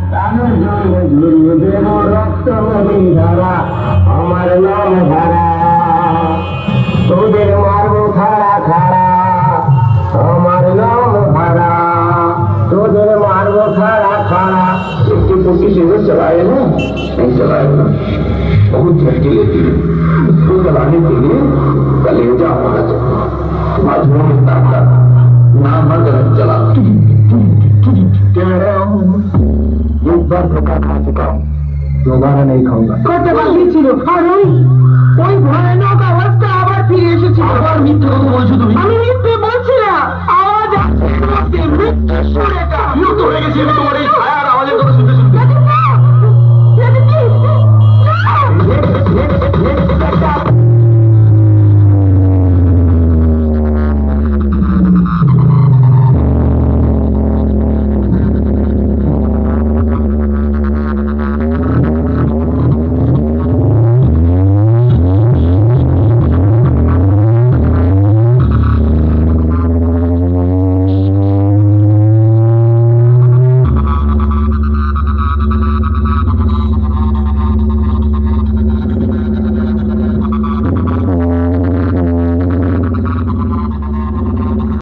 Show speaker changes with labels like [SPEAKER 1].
[SPEAKER 1] প্রাণের জন্য ঝরিয়ে দেব রক্ত নদী ধারা, আমার নাম ধারা। তোদের মারবো খাড়া খাড়া, আমার নাম ধারা। তোদের मारबो खाड़ा खाड़ा। इसकी पुट्टी से चलाए ना, नहीं चलाए ना, बहुत झटके लेती है। इसको चलाने के लिए कलेजा होना चाहिए, मजबूर में ताकत ना मत चला। एक बार धोखा खा चुका हूँ, दोबारा नहीं खाऊंगा। করতে বাকি ছিল কারণ ওই ভয়ানক অবস্থা আবার ফিরে এসেছে। আবার মিথ্যে কথা বলছো তুমি? আমি মিথ্যে বলছি না, আওয়াজ আসছে মৃত্যু সুরেখা। বিরক্ত হয়ে গেছি আমি তোমার এই ছায়ার আওয়াজে।